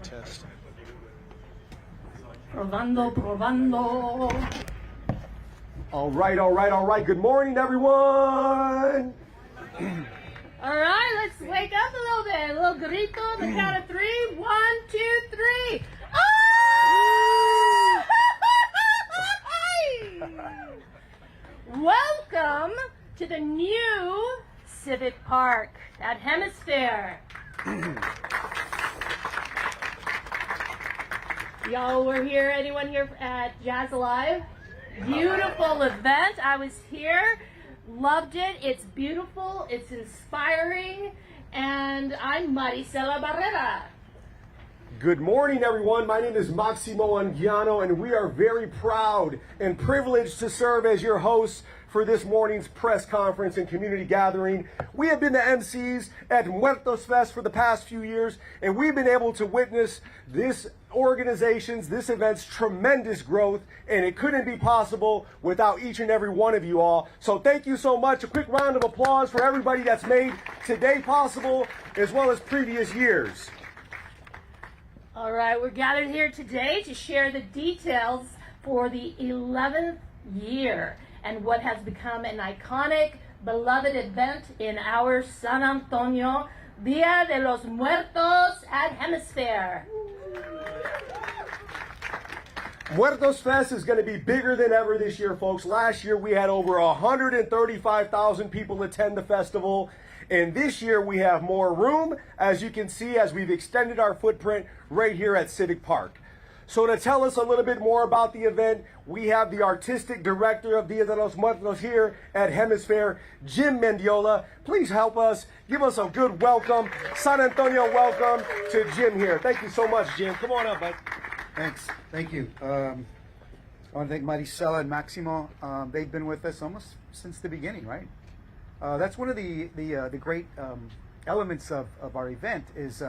Test. Probando, probando. All right. Good morning, everyone. All right, let's wake up a little bit. A little grito on the count of 3. 1, 2, 3. Ah! Welcome to the new Civic Park at Hemisfair. Y'all were here, anyone here at Jazz Alive? Beautiful event. I was here, loved it. It's beautiful, it's inspiring, and I'm Maricela Barrera. Good morning, everyone. My name is Maximo Anguiano, and we are very proud and privileged to serve as your hosts for this morning's press conference and community gathering. We have been the MCs at Muertos Fest for the past few years, and we've been able to witness this event's tremendous growth, and it couldn't be possible without each and every one of you all. So thank you so much. A quick round of applause for everybody that's made today possible, as well as previous years. All right, we're gathered here today to share the details for the 11th year and what has become an iconic, beloved event in our San Antonio, Dia de los Muertos at Hemisfair. Muertos Fest is going to be bigger than ever this year, folks. Last year we had over 135,000 people attend the festival. And this year we have more room, as you can see, as we've extended our footprint right here at Civic Park. So to tell us a little bit more about the event, we have the artistic director of Dia de los Muertos here at Hemisfair, Jim Mendiola. Please help us, give us a good welcome, San Antonio welcome to Jim here. Thank you so much, Jim. Come on up, bud. Thanks. Thank you. I want to thank Maricela and Maximo. They've been with us almost since the beginning, right? That's one of the great elements of our event is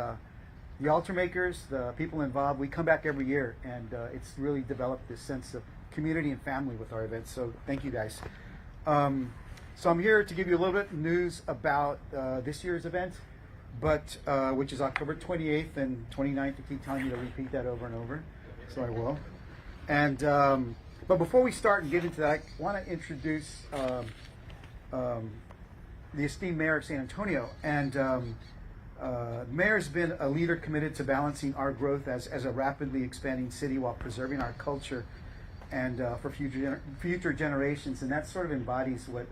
the altar makers, the people involved. We come back every year, and it's really developed this sense of community and family with our events. So thank you guys. So I'm here to give you a little bit of news about this year's event, but which is October 28th and 29th. You keep telling me to repeat that over and over, so I will. And but before we start and get into that, I want to introduce the esteemed mayor of San Antonio. And the mayor's been a leader committed to balancing our growth as a rapidly expanding city while preserving our culture and for future generations. And that sort of embodies what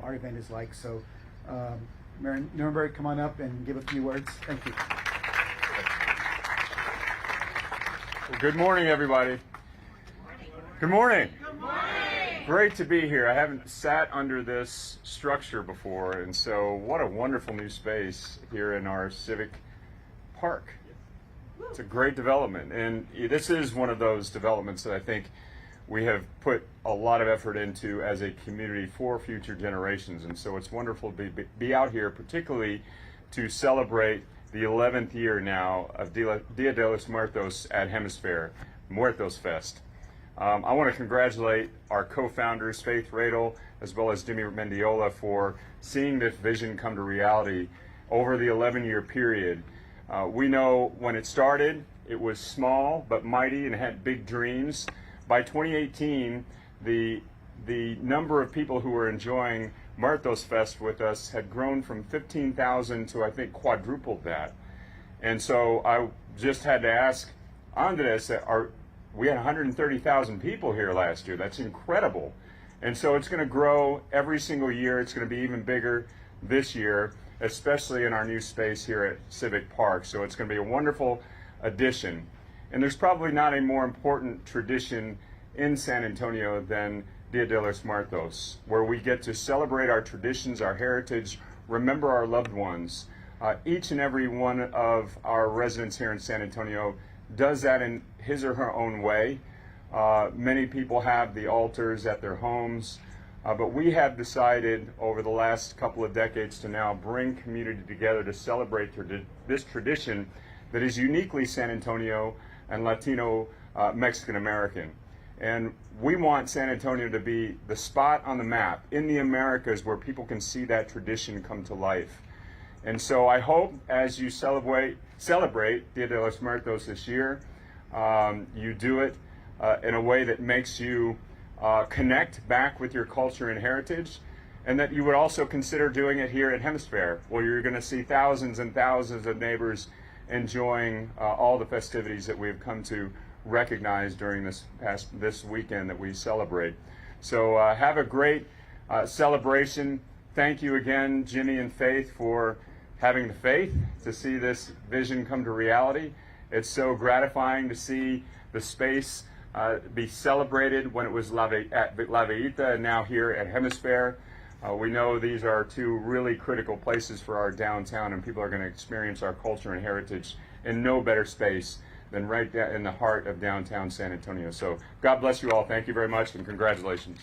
our event is like. So Mayor Nirenberg, come on up and give a few words. Thank you. Well, good morning, everybody. Good morning. Good morning. Great to be here. I haven't sat under this structure before, and so what a wonderful new space here in our Civic Park. It's a great development, and this is one of those developments that I think we have put a lot of effort into as a community for future generations, and so it's wonderful to be out here, particularly to celebrate the 11th year now of Dia de los Muertos at Hemisfair, Muertos Fest. I want to congratulate our co-founders, Faith Radel, as well as Jimmy Mendiola, for seeing this vision come to reality over the 11-year period. We know when it started, it was small but mighty and had big dreams. By 2018, the number of people who were enjoying Muertos Fest with us had grown from 15,000 to, I think, quadrupled that. And so I just had to ask Andres, we had 130,000 people here last year. That's incredible. And so it's going to grow every single year. It's going to be even bigger this year, especially in our new space here at Civic Park. So it's going to be a wonderful addition. And there's probably not a more important tradition in San Antonio than Dia de los Muertos, where we get to celebrate our traditions, our heritage, remember our loved ones. Each and every one of our residents here in San Antonio does that in his or her own way. Many people have the altars at their homes, but we have decided over the last couple of decades to now bring community together to celebrate this tradition that is uniquely San Antonio and Latino Mexican American. And we want San Antonio to be the spot on the map in the Americas where people can see that tradition come to life. And so I hope as you celebrate Dia de los Muertos this year, you do it in a way that makes you connect back with your culture and heritage, and that you would also consider doing it here at Hemisfair, where you're going to see thousands and thousands of neighbors enjoying all the festivities that we've come to recognize during this weekend that we celebrate. So have a great celebration. Thank you again, Jimmy and Faith, for having the faith to see this vision come to reality. It's so gratifying to see the space be celebrated when it was at La Villita and now here at Hemisfair. We know these are two really critical places for our downtown, and people are going to experience our culture and heritage in no better space than right in the heart of downtown San Antonio. So God bless you all. Thank you very much, and congratulations.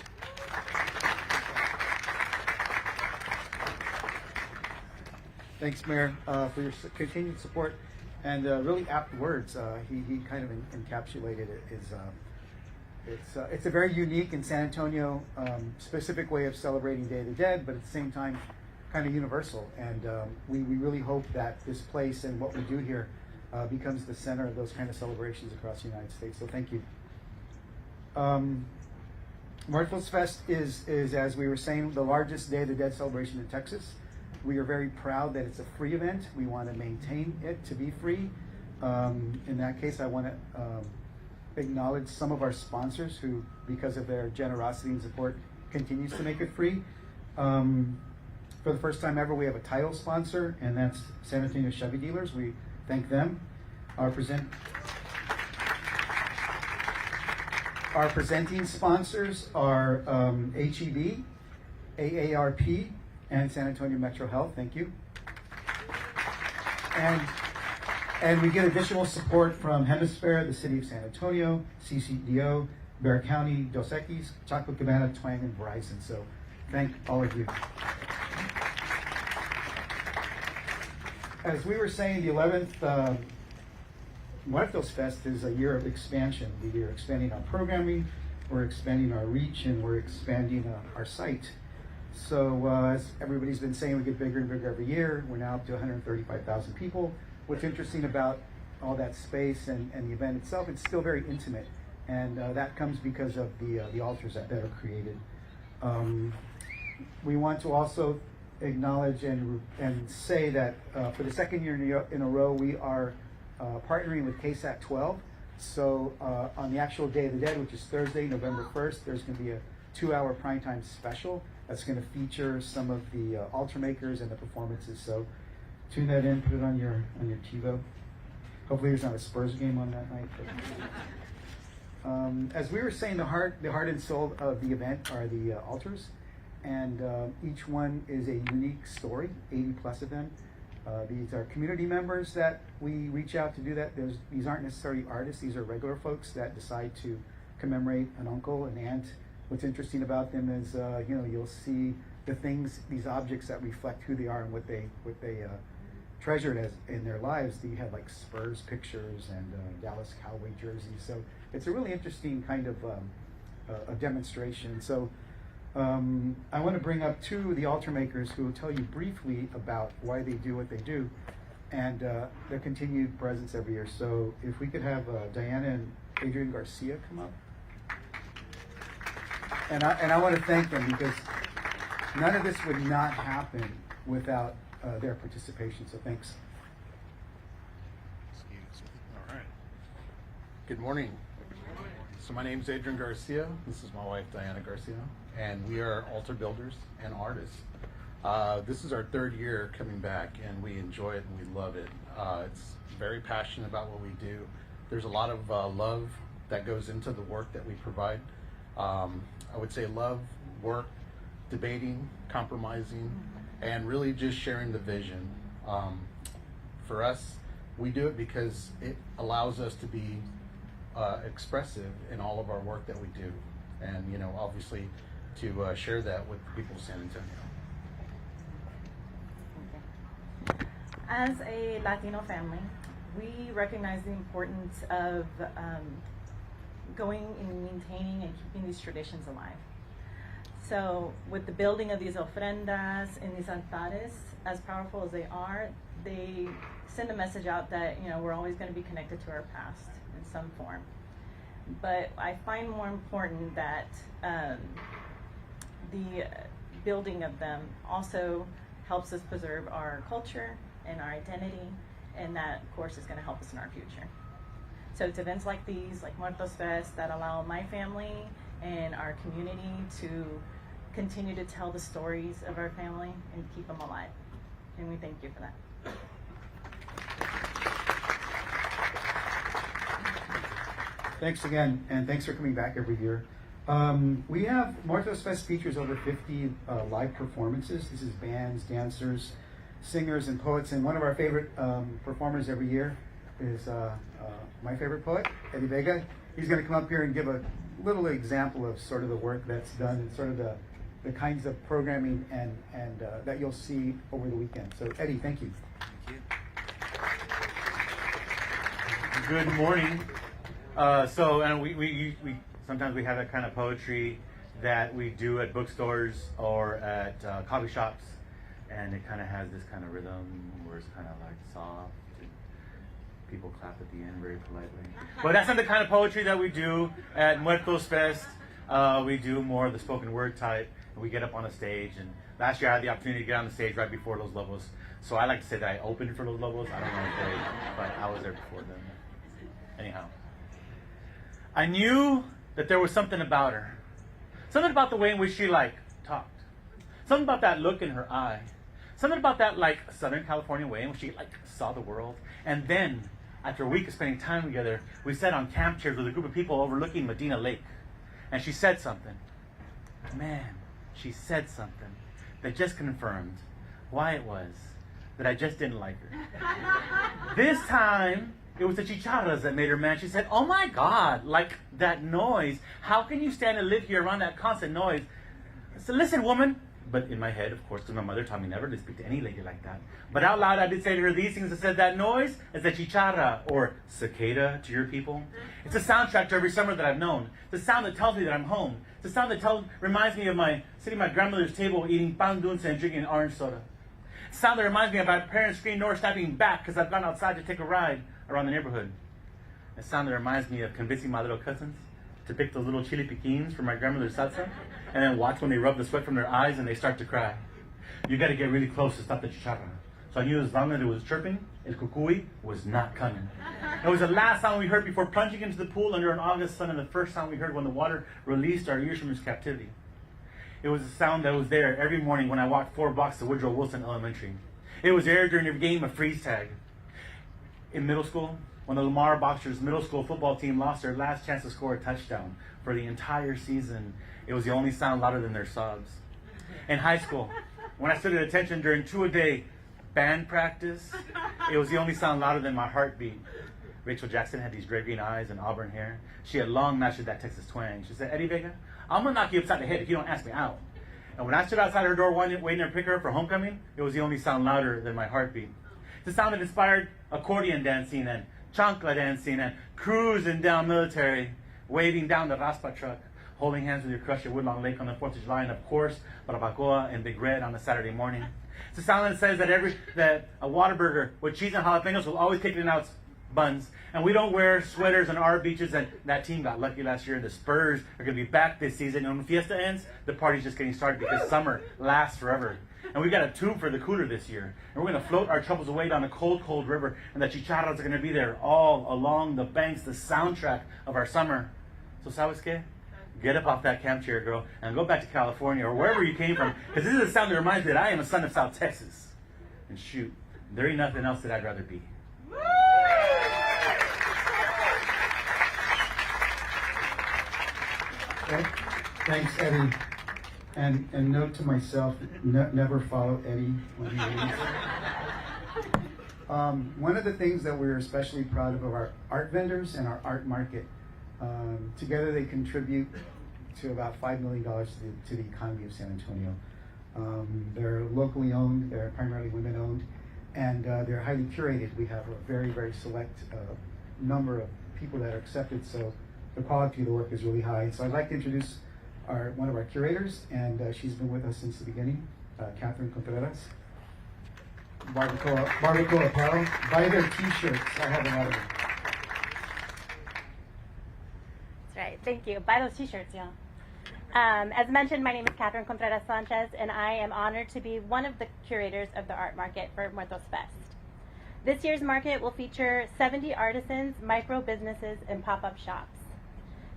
Thanks, Mayor, for your continued support and really apt words. He kind of encapsulated it. It's a very unique in San Antonio specific way of celebrating Day of the Dead, but at the same time, kind of universal. And we really hope that this place and what we do here becomes the center of those kind of celebrations across the United States. So thank you. Muertos Fest is, as we were saying, the largest Day of the Dead celebration in Texas. We are very proud that it's a free event. We want to maintain it to be free. In that case, I want to acknowledge some of our sponsors who, because of their generosity and support, continues to make it free. For the first time ever, we have a title sponsor, and that's San Antonio Chevy Dealers. We thank them. Our presenting sponsors are HEB, AARP, and San Antonio Metro Health. Thank you. And we get additional support from Hemisfair, the City of San Antonio, CCDO, Bexar County, Dos Equis, Chocolate Cabana, Twang, and Verizon. So thank all of you. As we were saying, the 11th Muertos Fest is a year of expansion. We are expanding our programming, we're expanding our reach, and we're expanding our site. So as everybody's been saying, we get bigger and bigger every year. We're now up to 135,000 people. What's interesting about all that space and the event itself, it's still very intimate. And that comes because of the altars that are created. We want to also acknowledge and say that for the second year in a row, we are partnering with KSAT 12. So on the actual Day of the Dead, which is Thursday, November 1st, there's going to be a 2-hour primetime special that's going to feature some of the altar makers and the performances. So tune that in, put it on your TiVo. Hopefully there's not a Spurs game on that night. But, as we were saying, the heart and soul of the event are the altars, and each one is a unique story, 80 plus of them. These are community members that we reach out to do that. These aren't necessarily artists, these are regular folks that decide to commemorate an uncle, an aunt. What's interesting about them is, you'll see the things, these objects that reflect who they are and what they treasured as in their lives. You have like Spurs pictures and Dallas Cowboy jerseys. So it's a really interesting kind of a demonstration. So I want to bring up two of the altar makers who will tell you briefly about why they do what they do and their continued presence every year. So if we could have Diana and Adrian Garcia come up. And I want to thank them because none of this would not happen without their participation. So thanks. Excuse me. All right. Good morning. So my name is Adrian Garcia. This is my wife, Diana Garcia, and we are altar builders and artists. This is our third year coming back, and we enjoy it and we love it. It's very passionate about what we do. There's a lot of love that goes into the work that we provide. I would say love, work, debating, compromising, and really just sharing the vision. For us, we do it because it allows us to be expressive in all of our work that we do, and obviously to share that with the people of San Antonio. As a Latino family, we recognize the importance of going and maintaining and keeping these traditions alive. So with the building of these ofrendas and these altares, as powerful as they are, they send a message out that, you know, we're always going to be connected to our past in some form. But I find more important that the building of them also helps us preserve our culture and our identity, and that, of course, is going to help us in our future. So it's events like these, like Muertos Fest, that allow my family and our community to continue to tell the stories of our family and keep them alive. And we thank you for that. Thanks again, and thanks for coming back every year. We have Muertos Fest features over 50 live performances. This is bands, dancers, singers, and poets. And one of our favorite performers every year is my favorite poet, Eddie Vega. He's going to come up here and give a little example of sort of the work that's done and sort of the kinds of programming and that you'll see over the weekend. So Eddie, thank you. Good morning. And we sometimes we have that kind of poetry that we do at bookstores or at coffee shops, and it kind of has this kind of rhythm where it's kind of like soft. And people clap at the end very politely. But that's not the kind of poetry that we do at Muertos Fest. We do more of the spoken word type. And we get up on a stage, and last year I had the opportunity to get on the stage right before Los Lobos. So I like to say that I opened for Los Lobos. I don't know if they, but I was there before them. Anyhow, I knew that there was something about her. Something about the way in which she talked. Something about that look in her eye. Something about that Southern California way in which she saw the world. And then, after a week of spending time together, we sat on camp chairs with a group of people overlooking Medina Lake. And she said something. Man, she said something that just confirmed why it was that I just didn't like her. This time, it was the chicharras that made her mad. She said, "Oh my God, that noise. How can you stand and live here around that constant noise?" I said, "Listen, woman." But in my head, of course, because my mother taught me never to speak to any lady like that. But out loud, I did say to her these things. I said, "That noise is the chicharra," or cicada to your people. It's a soundtrack to every summer that I've known. It's a sound that tells me that I'm home. It's a sound that reminds me of sitting at my grandmother's table eating pan dulce and drinking orange soda. It's a sound that reminds me of my parents' screen door snapping back because I've gone outside to take a ride around the neighborhood. A sound that reminds me of convincing my little cousins to pick those little chili piquins for my grandmother's salsa, and then watch when they rub the sweat from their eyes and they start to cry. You got to get really close to stop the chicharra. So I knew as long as it was chirping, el cucuy was not coming. It was the last sound we heard before plunging into the pool under an August sun, and the first sound we heard when the water released our ears from its captivity. It was a sound that was there every morning when I walked 4 blocks to Woodrow Wilson Elementary. It was there during every game of freeze tag. In middle school, when the Lamar Boxers middle school football team lost their last chance to score a touchdown for the entire season, it was the only sound louder than their sobs. In high school, when I stood at attention during 2-a-day band practice, it was the only sound louder than my heartbeat. Rachel Jackson had these gray green eyes and auburn hair. She had long mastered that Texas twang. She said, "Eddie Vega, I'm going to knock you upside the head if you don't ask me out." And when I stood outside her door waiting to pick her up for homecoming, it was the only sound louder than my heartbeat. The sound that inspired accordion dancing and chancla dancing and cruising down military, waving down the Raspa truck, holding hands with your crush at Woodlawn Lake on the 4th of July, and of course, barbacoa and Big Red on a Saturday morning. It's a sound that says that a Whataburger with cheese and jalapenos will always kick it in out buns. And we don't wear sweaters on our beaches, and that team got lucky last year, and the Spurs are going to be back this season. And when Fiesta ends, the party's just getting started because summer lasts forever. And we've got a tube for the cooler this year. And we're going to float our troubles away down a cold, cold river. And the chicharras are going to be there all along the banks, the soundtrack of our summer. So, ¿sabes qué? Get up off that camp chair, girl, and go back to California or wherever you came from. Because this is a sound that reminds me that I am a son of South Texas. And shoot, there ain't nothing else that I'd rather be. Okay. Thanks, Eddie. And note to myself, never follow Eddie when he leaves. One of the things that we're especially proud of our art vendors and our art market. Together they contribute to about $5 million to the economy of San Antonio. They're locally owned, they're primarily women owned, and they're highly curated. We have a very, very select number of people that are accepted, so the quality of the work is really high. So I'd like to introduce one of our curators, and she's been with us since the beginning, Catherine Contreras. Barbacoa Apparel. Buy their t-shirts. I have a lot of them. That's right. Thank you. Buy those t-shirts, y'all. As mentioned, my name is Catherine Contreras Sanchez, and I am honored to be one of the curators of the art market for Muertos Fest. This year's market will feature 70 artisans, micro businesses, and pop-up shops.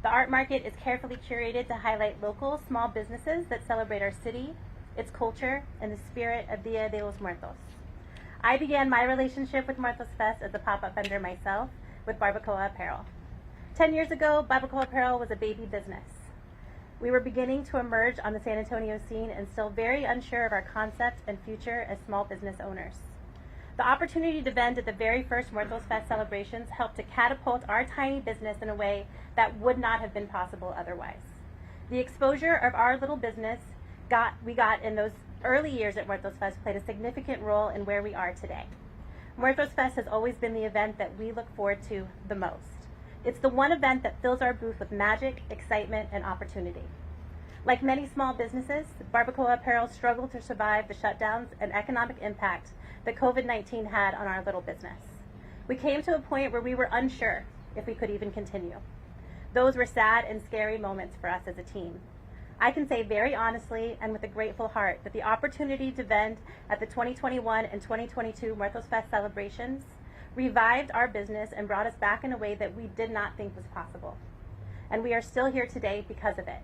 The art market is carefully curated to highlight local, small businesses that celebrate our city, its culture, and the spirit of Dia de los Muertos. I began my relationship with Muertos Fest as a pop-up vendor myself with Barbacoa Apparel. 10 years ago, Barbacoa Apparel was a baby business. We were beginning to emerge on the San Antonio scene and still very unsure of our concept and future as small business owners. The opportunity to vend at the very first Muertos Fest celebrations helped to catapult our tiny business in a way that would not have been possible otherwise. The exposure of our little business we got in those early years at Muertos Fest played a significant role in where we are today. Muertos Fest has always been the event that we look forward to the most. It's the one event that fills our booth with magic, excitement, and opportunity. Like many small businesses, Barbacoa Apparel struggled to survive the shutdowns and economic impact that COVID-19 had on our little business. We came to a point where we were unsure if we could even continue. Those were sad and scary moments for us as a team. I can say very honestly and with a grateful heart that the opportunity to vend at the 2021 and 2022 Muertos Fest celebrations revived our business and brought us back in a way that we did not think was possible. And we are still here today because of it.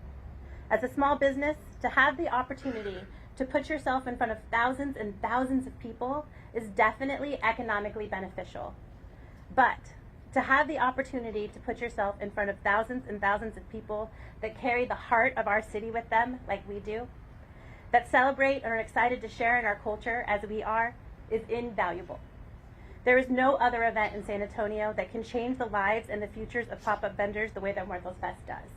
As a small business, to have the opportunity to put yourself in front of thousands and thousands of people is definitely economically beneficial. But to have the opportunity to put yourself in front of thousands and thousands of people that carry the heart of our city with them, like we do, that celebrate and are excited to share in our culture as we are, is invaluable. There is no other event in San Antonio that can change the lives and the futures of pop-up vendors the way that Muertos Fest does.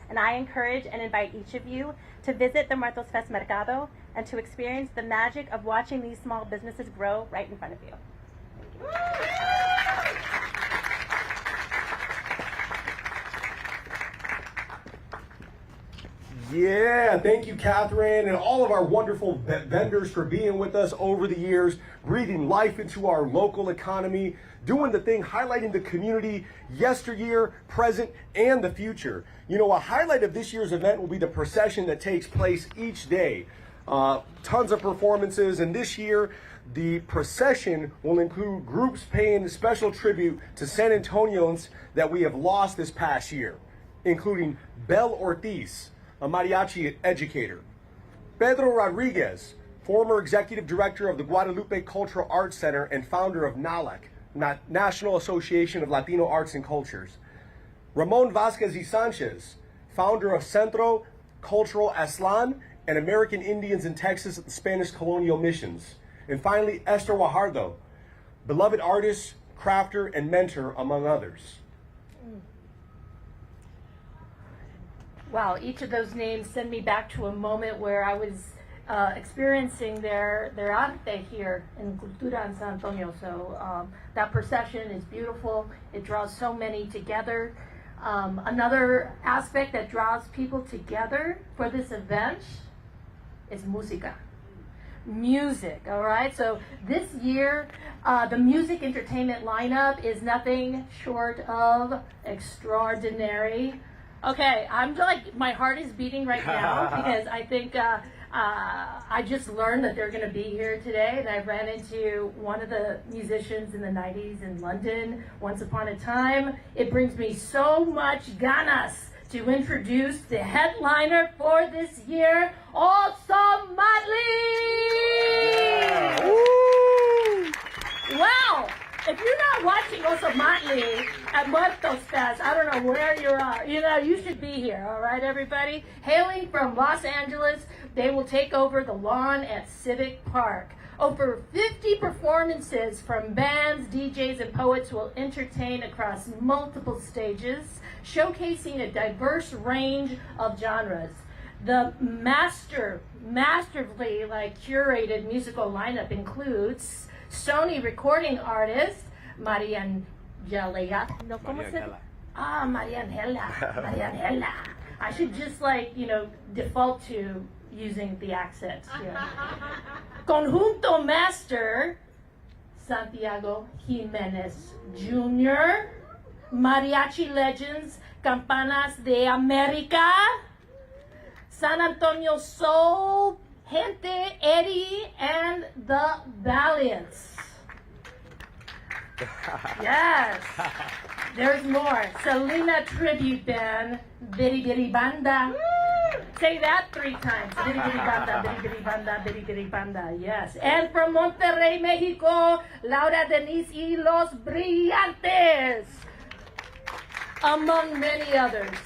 And I encourage and invite each of you to visit the Muertos Fest Mercado and to experience the magic of watching these small businesses grow right in front of you. Yeah, thank you, Catherine, and all of our wonderful vendors for being with us over the years, breathing life into our local economy, doing the thing, highlighting the community, yesteryear, present, and the future. You know, a highlight of this year's event will be the procession that takes place each day. Tons of performances, and this year, the procession will include groups paying special tribute to San Antonians that we have lost this past year, including Bel Ortiz, a mariachi educator; Pedro Rodriguez, former executive director of the Guadalupe Cultural Arts Center and founder of NALAC, National Association of Latino Arts and Cultures; Ramon Vasquez y Sanchez, founder of Centro Cultural Aslan and American Indians in Texas at the Spanish Colonial Missions; and finally, Esther Guajardo, beloved artist, crafter, and mentor, among others. Wow, each of those names send me back to a moment where I was experiencing their arte here in Cultura in San Antonio. So that procession is beautiful. It draws so many together. Another aspect that draws people together for this event is música. Music, all right? So this year, the music entertainment lineup is nothing short of extraordinary. Okay, I'm like, my heart is beating right now because I think I just learned that they're going to be here today, and I ran into one of the musicians in the 90s in London once upon a time. It brings me so much ganas to introduce the headliner for this year, Also Motley! Wow! If you're not watching Also Motley at Muertos Fest, I don't know where you are. You know, you should be here, all right, everybody? Hailing from Los Angeles, they will take over the lawn at Civic Park. Over 50 performances from bands, DJs, and poets will entertain across multiple stages, showcasing a diverse range of genres. The masterfully curated musical lineup includes Sony recording artist Mariangela. No, ¿cómo se? Mariangela. I should just like, default to using the accent. Yeah. Conjunto Master Santiago Jimenez Jr., Mariachi Legends, Campanas de America, San Antonio Soul, Gente, Eddie, and the Valiants. Yes. There's more. Selena Tribute Band, Bitty Bitty Banda. Say that 3 times. Bitty Bitty Banda, Bitty Bitty Banda, Bitty Bitty Banda. Yes. And from Monterrey, Mexico, Laura Denise y Los Brillantes. Among many others.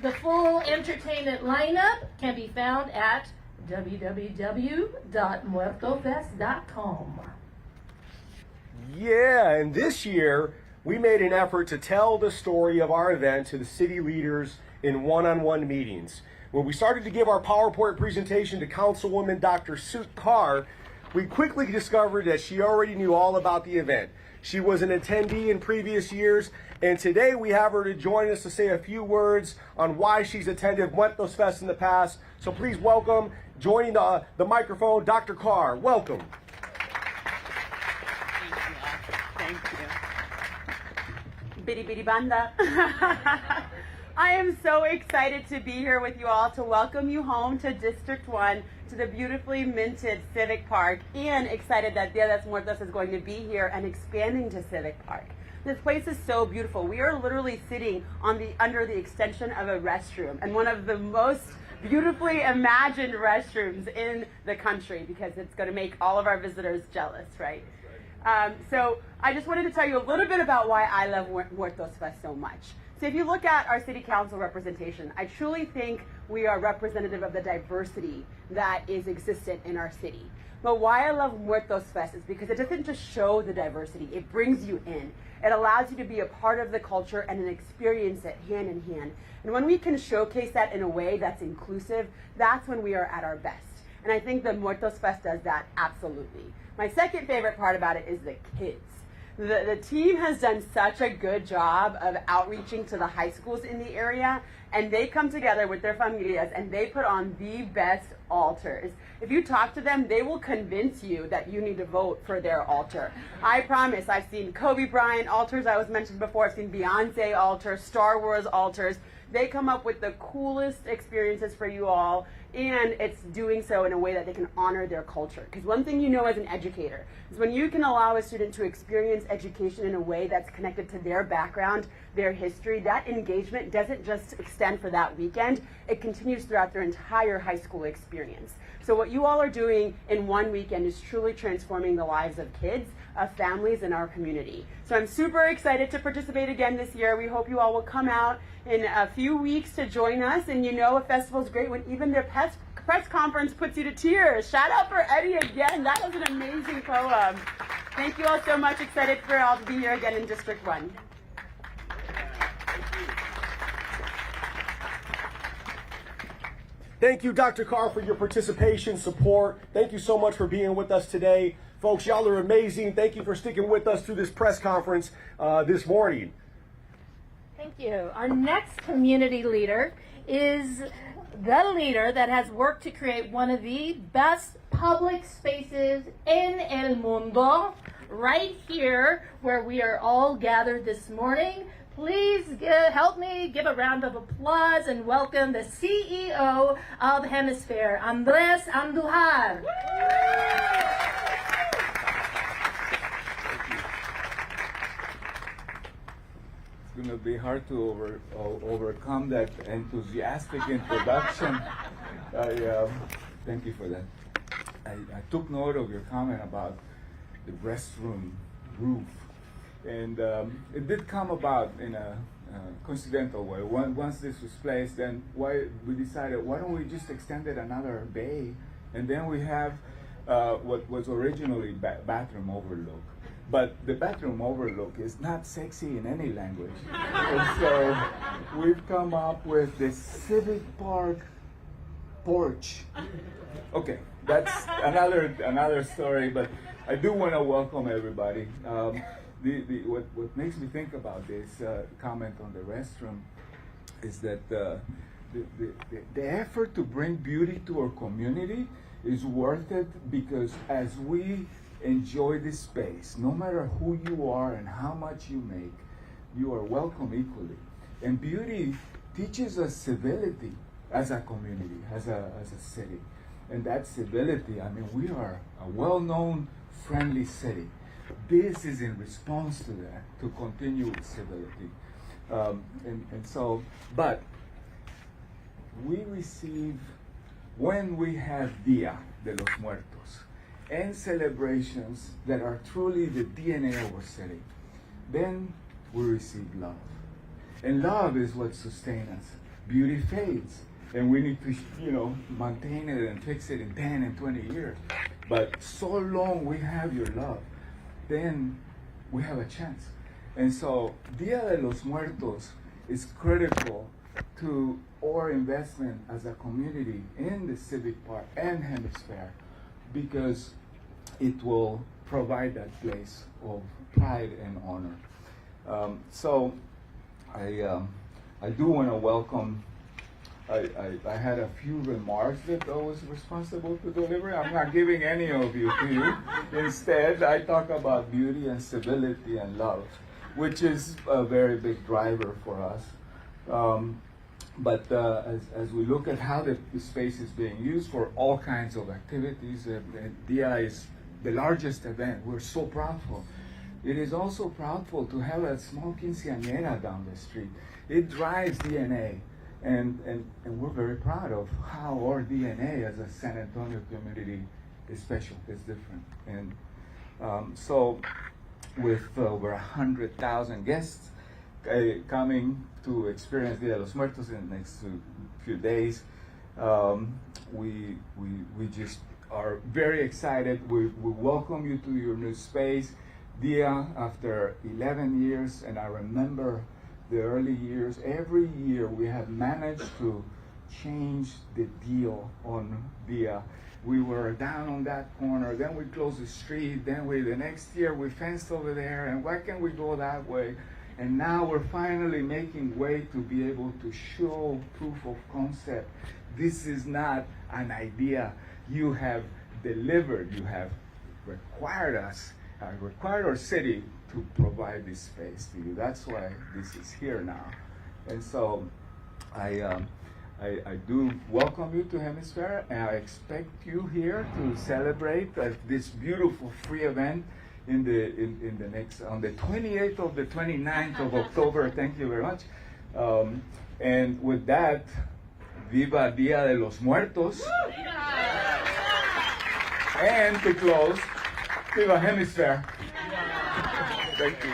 The full entertainment lineup can be found at www.muertofest.com. Yeah, and this year we made an effort to tell the story of our event to the city leaders in one-on-one meetings. When we started to give our PowerPoint presentation to Councilwoman Dr. Sue Carr, we quickly discovered that she already knew all about the event. She was an attendee in previous years, and today we have her to join us to say a few words on why she's attended Muertos Fest in the past. So please welcome, joining the microphone, Dr. Carr. Welcome. Thank you. Bitty Bitty Banda. I am so excited to be here with you all to welcome you home to District 1, to the beautifully minted Civic Park, and excited that Dia de los Muertos is going to be here and expanding to Civic Park. This place is so beautiful. We are literally sitting under the extension of a restroom, and one of the most beautifully imagined restrooms in the country, because it's going to make all of our visitors jealous, right? So I just wanted to tell you a little bit about why I love Muertos Fest so much. So if you look at our city council representation, I truly think we are representative of the diversity that is existent in our city. But why I love Muertos Fest is because it doesn't just show the diversity, it brings you in. It allows you to be a part of the culture and experience it hand in hand. And when we can showcase that in a way that's inclusive, that's when we are at our best. And I think the Muertos Fest does that absolutely. My second favorite part about it is the kids. The team has done such a good job of outreaching to the high schools in the area, and they come together with their familias and they put on the best altars. If you talk to them, they will convince you that you need to vote for their altar. I promise. I've seen Kobe Bryant altars, I was mentioned before. I've seen Beyonce altars, Star Wars altars. They come up with the coolest experiences for you all, and it's doing so in a way that they can honor their culture. Because one thing you know as an educator is when you can allow a student to experience education in a way that's connected to their background, their history, that engagement doesn't just extend for that weekend, it continues throughout their entire high school experience. So what you all are doing in one weekend is truly transforming the lives of kids, of families, in our community. So I'm super excited to participate again this year. We hope you all will come out in a few weeks to join us. And you know a festival is great when even their press conference puts you to tears. Shout out for Eddie again. That was an amazing poem. Thank you all so much. Excited for all to be here again in District 1. Thank you, Dr. Carr, for your participation, support. Thank you so much for being with us today. Folks, y'all are amazing. Thank you for sticking with us through this press conference this morning. Thank you. Our next community leader is the leader that has worked to create one of the best public spaces in el mundo, right here where we are all gathered this morning. Please help me give a round of applause and welcome the CEO of Hemisfair, Andres Andujar. It's going to be hard to overcome that enthusiastic introduction. Thank you for that. I took note of your comment about the restroom roof. And it did come about in a coincidental way. Once this was placed, then we decided, why don't we just extend it another bay, and then we have what was originally bathroom overlook. But the bathroom overlook is not sexy in any language. And so we've come up with this Civic Park porch. Okay, that's another story, but I do want to welcome everybody. What makes me think about this comment on the restroom is that the effort to bring beauty to our community is worth it, because as we enjoy this space, no matter who you are and how much you make, you are welcome equally. And beauty teaches us civility as a community, as a city. And that civility, I mean, we are a well-known, friendly city. This is in response to that, to continue with civility. But we receive, when we have Dia de los Muertos and celebrations that are truly the DNA of our city, then we receive love. And love is what sustains us. Beauty fades, and we need to, maintain it and fix it in 10 and 20 years. But so long we have your love, then we have a chance. And so Dia de los Muertos is critical to our investment as a community in the Civic Park and Hemisfair, because it will provide that place of pride and honor. So I do want to welcome. I had a few remarks that I was responsible to deliver. I'm not giving any of you to you. Instead, I talk about beauty and civility and love, which is a very big driver for us. But as we look at how the space is being used for all kinds of activities, Dia is the largest event. We're so proudful. It is also proudful to have a small quinceañera down the street. It drives DNA. And we're very proud of how our DNA as a San Antonio community is special, is different. And so with over 100,000 guests coming to experience Dia de los Muertos in the next few days, we just are very excited. We welcome you to your new space. Dia, after 11 years, and I remember the early years, every year we have managed to change the deal on Dia. We were down on that corner, then we closed the street, then the next year we fenced over there, and why can't we go that way? And now we're finally making way to be able to show proof of concept. This is not an idea. You have delivered, you have required our city to provide this space to you. That's why this is here now. And so I do welcome you to Hemisfair, and I expect you here to celebrate this beautiful free event in the next, on the 28th of the 29th of October. Thank you very much. And with that, Viva Dia de los Muertos. And to close, Viva Hemisfair. Thank you.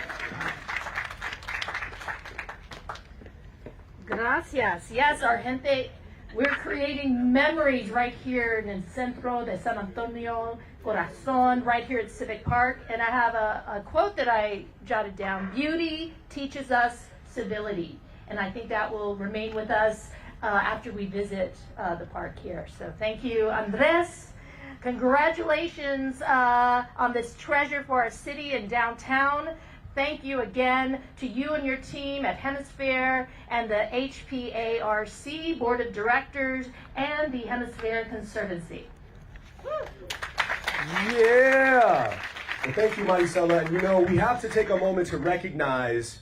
Gracias. Yes, our gente, we're creating memories right here in el centro de San Antonio, Corazon, right here at Civic Park. And I have a quote that I jotted down. Beauty teaches us civility. And I think that will remain with us after we visit the park here. So thank you, Andres. Congratulations on this treasure for our city and downtown. Thank you again to you and your team at Hemisfair and the HPARC Board of Directors and the Hemisfair Conservancy. Yeah! Well, thank you, Maricela. And we have to take a moment to recognize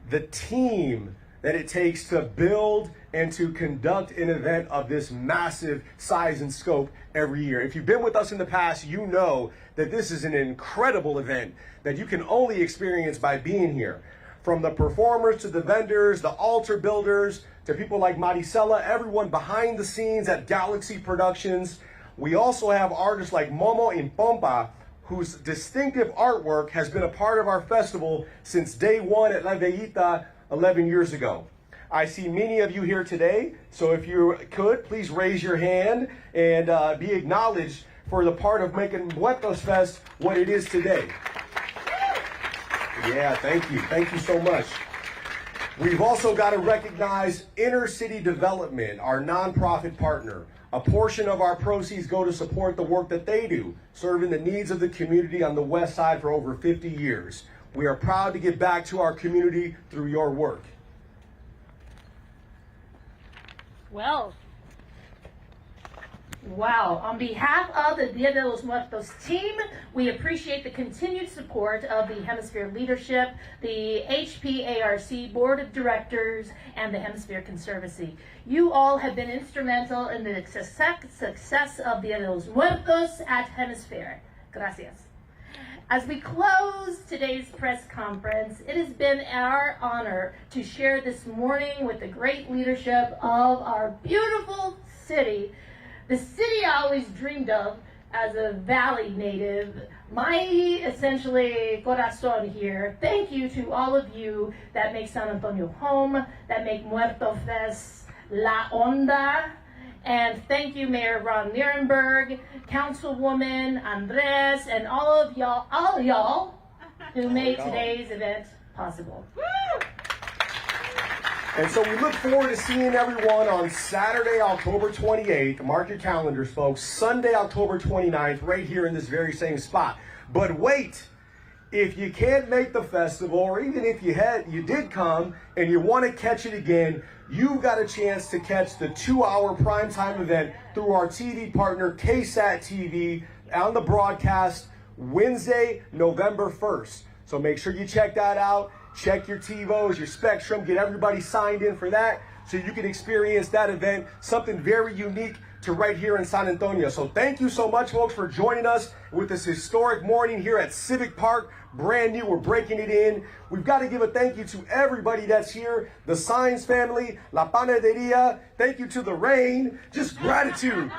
the team that it takes to build and to conduct an event of this massive size and scope every year. If you've been with us in the past, you know that this is an incredible event that you can only experience by being here. From the performers to the vendors, the altar builders, to people like Maricela, everyone behind the scenes at Galaxy Productions. We also have artists like Momo in Pompa, whose distinctive artwork has been a part of our festival since day one at La Bellita 11 years ago. I see many of you here today, so if you could, please raise your hand and be acknowledged for the part of making Muertos Fest what it is today. Yeah, thank you. Thank you so much. We've also got to recognize Inner City Development, our nonprofit partner. A portion of our proceeds go to support the work that they do, serving the needs of the community on the west side for over 50 years. We are proud to give back to our community through your work. Well, wow. On behalf of the Dia de los Muertos team, we appreciate the continued support of the Hemisphere leadership, the HPARC Board of Directors, and the Hemisfair Conservancy. You all have been instrumental in the success of Dia de los Muertos at Hemisfair. Gracias. As we close today's press conference, it has been our honor to share this morning with the great leadership of our beautiful city, the city I always dreamed of as a Valley native, my essentially corazón here. Thank you to all of you that make San Antonio home, that make Muertos Fest La Onda. And thank you, Mayor Ron Nirenberg, Councilwoman Andres, and all of y'all who made today's event possible. And so we look forward to seeing everyone on Saturday, October 28th. Mark your calendars, folks. Sunday, October 29th, right here in this very same spot. But wait, if you can't make the festival, or even if you did come and you want to catch it again, you've got a chance to catch the 2-hour primetime event through our TV partner, KSAT TV, on the broadcast Wednesday, November 1st. So make sure you check that out. Check your TiVos, your Spectrum, get everybody signed in for that so you can experience that event, something very unique to right here in San Antonio. So thank you so much, folks, for joining us with this historic morning here at Civic Park. Brand new, we're breaking it in. We've got to give a thank you to everybody that's here, the Signs family, La Panaderia. Thank you to the rain. Just gratitude.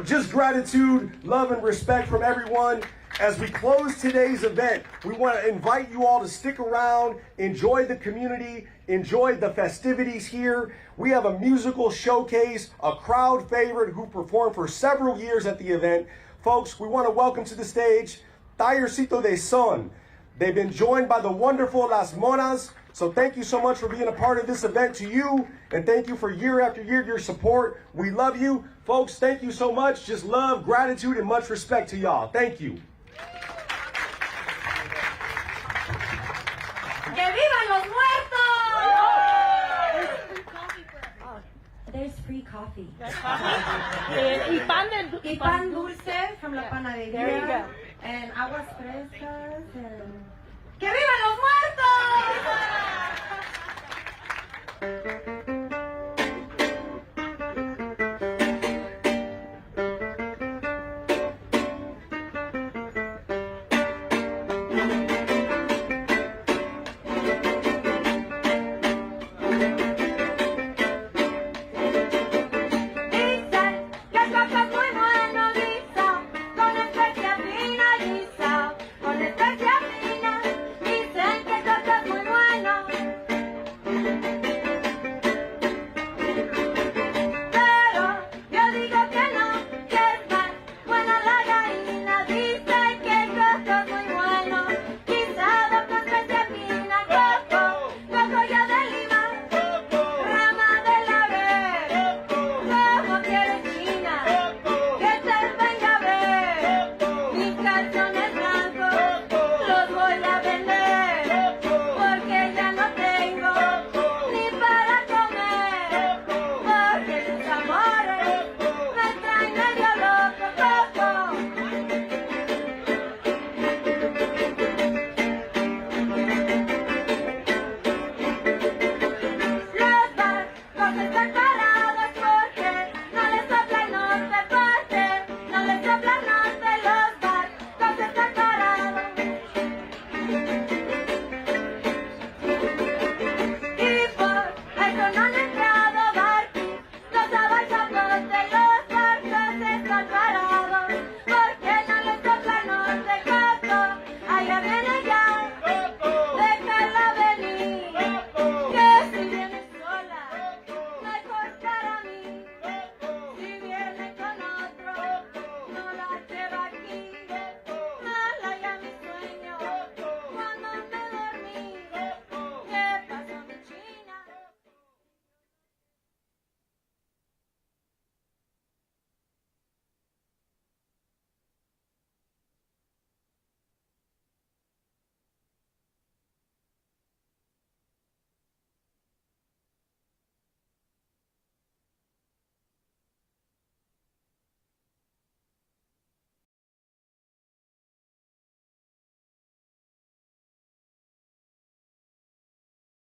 Just gratitude, love, and respect from everyone. As we close today's event, we want to invite you all to stick around, enjoy the community, enjoy the festivities here. We have a musical showcase, a crowd favorite who performed for several years at the event. Folks, we want to welcome to the stage Tallercito de Son. They've been joined by the wonderful Las Monas. So thank you so much for being a part of this event to you, and thank you for year after year your support. We love you. Folks, thank you so much. Just love, gratitude, and much respect to y'all. Thank you. ¡Que vivan los muertos! There's free coffee. Y Pan dulce from La Panaderia. There you go. And aguas frescas. And... ¡Que vivan los muertos! Canciones